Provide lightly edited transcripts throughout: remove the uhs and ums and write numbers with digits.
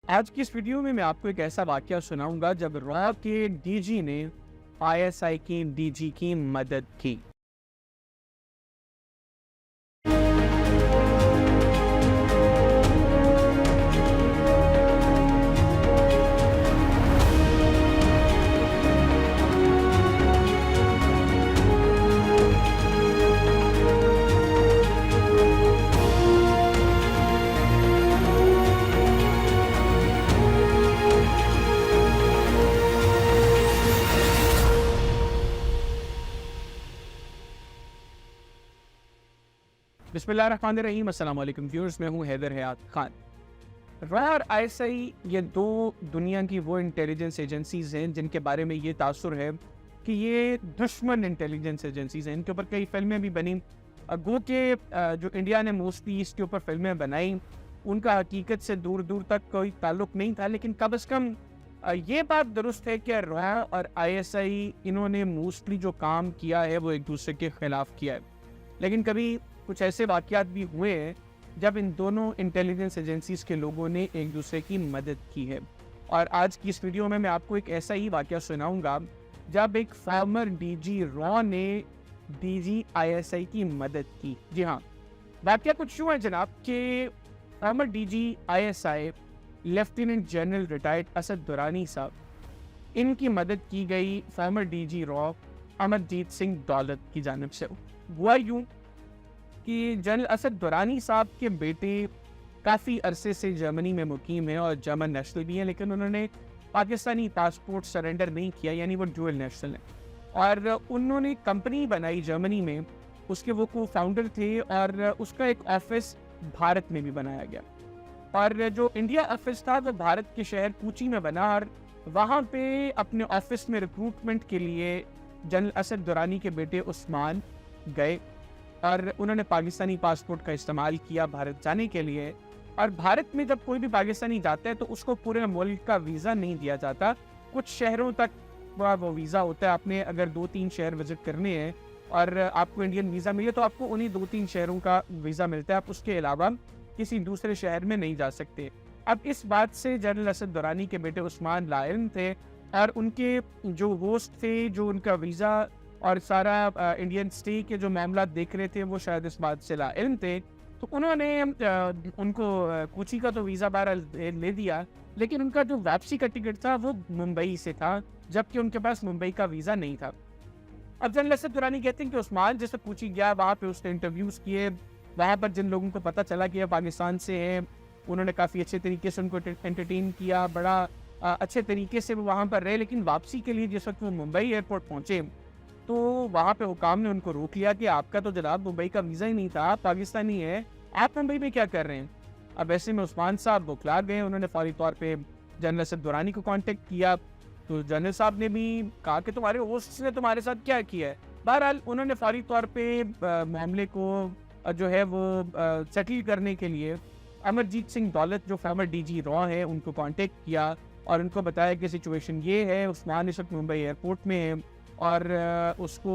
आज की इस वीडियो में मैं आपको एक ऐसा वाकया सुनाऊंगा जब रॉ के डीजी ने आईएसआई की डीजी की मदद की। बिस्मिल्लाहिर्रहमानिर्रहीम। अस्सलाम वालेकुम व्यूअर्स, मैं हूं हैदर हयात खान। रॉ और आईएसआई ये दो दुनिया की वो इंटेलिजेंस एजेंसीज हैं जिनके बारे में ये तासुर है कि ये दुश्मन इंटेलिजेंस एजेंसीज हैं। इनके ऊपर कई फिल्में भी बनी। गो के जो इंडिया ने मोस्टली इसके ऊपर फिल्में बनाई उनका हकीकत से दूर दूर तक कोई ताल्लुक नहीं था, लेकिन कम अज़ कम ये बात दुरुस्त है कि रॉ और आईएसआई इन्होंने मोस्टली जो काम किया है वो एक दूसरे के ख़िलाफ़ किया है। लेकिन कभी कुछ ऐसे वाक़यात भी हुए हैं जब इन दोनों इंटेलिजेंस एजेंसीज के लोगों ने एक दूसरे की मदद की है। और आज की इस वीडियो में मैं आपको एक ऐसा ही वाक़या सुनाऊंगा जब एक फॉर्मर डीजी रॉ ने डीजी आईएसआई की मदद की। जी हाँ, वाक़या कुछ यूँ है जनाब कि former DG ISI lieutenant general retired Asad Durrani साहब, इनकी मदद की गई फॉर्मर डीजी रॉ अमरजीत सिंह दौलत की जानिब से। हुआ यूँ कि जनरल असद दुरानी साहब के बेटे काफ़ी अरसे से जर्मनी में मुकीम हैं और जर्मन नेशनल भी हैं, लेकिन उन्होंने पाकिस्तानी पासपोर्ट सरेंडर नहीं किया, यानी वो डुअल नेशनल हैं। और उन्होंने कंपनी बनाई जर्मनी में, उसके वो को फाउंडर थे और उसका एक ऑफिस भारत में भी बनाया गया। और जो इंडिया ऑफिस था वो भारत के शहर कोची में बना और वहाँ पे अपने ऑफिस में रिक्रूटमेंट के लिए जनरल असद दुरानी के बेटे उस्मान गए और उन्होंने पाकिस्तानी पासपोर्ट का इस्तेमाल किया भारत जाने के लिए। और भारत में जब कोई भी पाकिस्तानी जाता है तो उसको पूरे मुल्क का वीज़ा नहीं दिया जाता, कुछ शहरों तक वो वीज़ा होता है। आपने अगर 2-3 शहर विजिट करने हैं और आपको इंडियन वीज़ा मिले तो आपको उन्हीं 2-3 शहरों का वीज़ा मिलता है, आप उसके अलावा किसी दूसरे शहर में नहीं जा सकते। अब इस बात से जनरल असद दुरानी के बेटे उस्मान लाइल थे और उनके जो होस्ट थे, जो उनका वीज़ा और सारा इंडियन स्टे के जो मामला देख रहे थे, वो शायद इस बात से लाइल थे। तो उन्होंने उनको कोची का तो वीज़ा बहरहाल ले दिया, लेकिन उनका जो वापसी का टिकट था वो मुंबई से था, जबकि उनके पास मुंबई का वीज़ा नहीं था। अब जनरल असद दुरानी कहते हैं कि उस्मान जैसे कोची गया, वहाँ पे उसने इंटरव्यूज़ किए। वहाँ पर जिन लोगों को पता चला कि ये पाकिस्तान से हैं, उन्होंने काफ़ी अच्छे तरीके से उनको एंटरटेन किया, बड़ा अच्छे तरीके से वो वहाँ पर रहे। लेकिन वापसी के लिए जिस वक्त वो मुंबई एयरपोर्ट पहुँचे तो वहाँ पे हुकाम ने उनको रोक लिया कि आपका तो जनाब मुंबई का वीज़ा ही नहीं था, आप पाकिस्तानी हैं, आप मुंबई में क्या कर रहे हैं। अब ऐसे में उस्मान साहब बौखला गए। उन्होंने फौरी तौर पे जनरल असद दुरानी को कांटेक्ट किया, तो जनरल साहब ने भी कहा कि तुम्हारे होस्ट ने तुम्हारे साथ क्या किया है। बहरहाल उन्होंने फौरी तौर पे मामले को जो है वो सेटल करने के लिए अमरजीत सिंह दौलत जो फॉर्मर डीजी रॉ है उनको कांटेक्ट किया और उनको बताया कि सिचुएशन ये है, उस्मान इस वक्त मुंबई एयरपोर्ट में है और उसको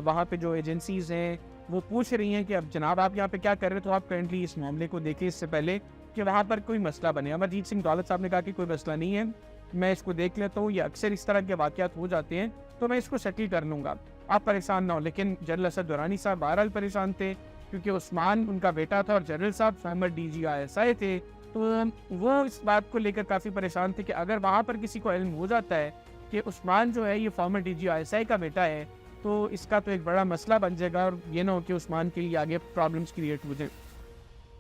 वहाँ पे जो एजेंसीज़ हैं वो पूछ रही हैं कि अब जनाब आप यहाँ पे क्या कर रहे हो, तो आप करेंटली इस मामले को देखें इससे पहले कि वहाँ पर कोई मसला बने। अमरजीत सिंह दौलत साहब ने कहा कि कोई मसला नहीं है, मैं इसको देख लेता हूँ, ये अक्सर इस तरह के वाक़यात हो जाते हैं, तो मैं इसको सेटल कर लूँगा, आप परेशान ना हो। लेकिन जनरल असद दुरानी साहब बहरहाल परेशान थे क्योंकि उस्मान उनका बेटा था और जनरल साहब फॉर्मर डीजी आईएसआई थे, तो वो इस बात को लेकर काफ़ी परेशान थे कि अगर वहाँ पर किसी को इल्म हो जाता है कि उस्मान जो है ये फॉर्मर डीजी आईएसआई का बेटा है, तो इसका तो एक बड़ा मसला बन जाएगा और ये ना हो कि उस्मान के लिए आगे प्रॉब्लम्स क्रिएट हो जाए।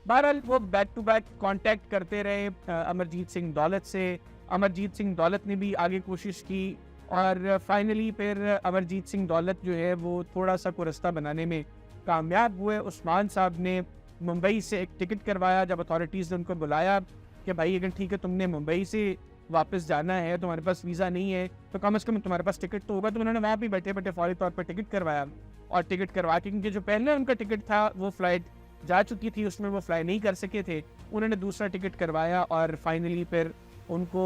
बहरहाल वो बैक टू बैक कांटेक्ट करते रहे अमरजीत सिंह दौलत से। अमरजीत सिंह दौलत ने भी आगे कोशिश की और फाइनली फिर अमरजीत सिंह दौलत जो है वो थोड़ा सा को रास्ता बनाने में कामयाब हुए। उस्मान साहब ने मुंबई से एक टिकट करवाया। जब अथॉरिटीज़ ने उनको बुलाया कि भाई अगर ठीक है तुमने मुंबई से वापस जाना है, तुम्हारे पास वीज़ा नहीं है, तो कम से कम तुम्हारे पास टिकट तो होगा, तो उन्होंने वहाँ भी बैठे बैठे फौरी तौर पर टिकट करवाया। और टिकट करवा के, क्योंकि जो पहले उनका टिकट था वो फ़्लाइट जा चुकी थी, उसमें वो फ्लाई नहीं कर सके थे, उन्होंने दूसरा टिकट करवाया और फाइनली फिर उनको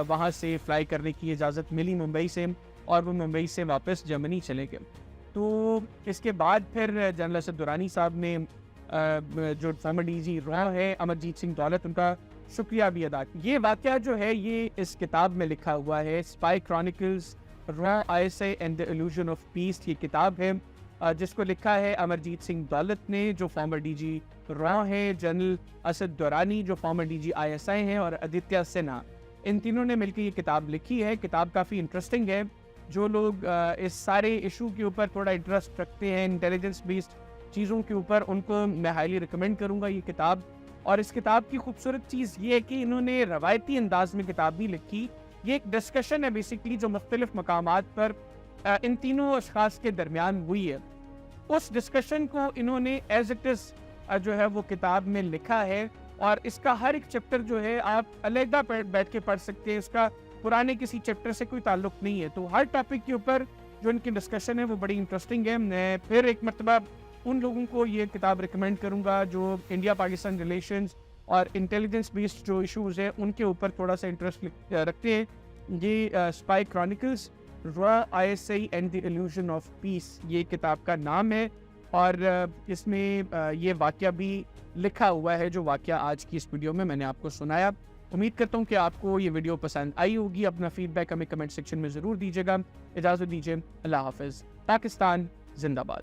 वहाँ से फ़्लाई करने की इजाज़त मिली मुंबई से और वो मुंबई से वापस जर्मनी चले गए। तो इसके बाद फिर जनरल असद दुरानी साहब ने जो फॉर्मर डीजी रॉ है अमरजीत सिंह दौलत, उनका शुक्रिया भी अदा। ये वाक़या जो है ये इस किताब में लिखा हुआ है, spy chronicles raw ISI and the illusion of peace. ये किताब है जिसको लिखा है अमरजीत सिंह दौलत ने, जो फॉर्मर डीजी रॉ है, जनरल असद दुरानी जो फॉर्मर डीजी आईएसआई हैं, और आदित्य सिन्हा, इन तीनों ने मिलकर ये किताब लिखी है। किताब काफ़ी इंटरेस्टिंग है। जो लोग इस सारे इशू के ऊपर थोड़ा इंटरेस्ट रखते हैं, इंटेलिजेंस बेस्ड चीज़ों के ऊपर, उनको मैं हाईली रिकमेंड करूँगा ये किताब। और इस किताब की खूबसूरत चीज़ ये है कि इन्होंने रवायती अंदाज में किताब नहीं लिखी। ये एक डिस्कशन है बेसिकली जो मुख्तलिफ मकामात पर इन तीनों अशखास के दरमियान हुई है। उस डिस्कशन को इन्होंने एज इट इज़ जो है वो किताब में लिखा है, और इसका हर एक चैप्टर जो है आप अलहदा बैठ के पढ़ सकते हैं। इसका पुराने किसी चैप्टर से कोई ताल्लुक नहीं है। तो हर टॉपिक के ऊपर जो इनकी डिस्कशन है वो बड़ी इंटरेस्टिंग है। मैं फिर एक मरतबा उन लोगों को ये किताब रिकमेंड करूँगा जो इंडिया पाकिस्तान रिलेशंस और इंटेलिजेंस बेस्ड जो इशूज़ है उनके ऊपर थोड़ा सा इंटरेस्ट रखते हैं। ये spy chronicles raw ISI and the illusion of peace ये किताब का नाम है, और इसमें ये वाक़या भी लिखा हुआ है जो वाक़या आज की इस वीडियो में मैंने आपको सुनाया। उम्मीद करता हूँ कि आपको ये वीडियो पसंद आई होगी। अपना फीडबैक हमें कमेंट सेक्शन में ज़रूर दीजिएगा। इजाज़त दीजिए। अल्लाह हाफ़िज़। पाकिस्तान जिंदाबाद।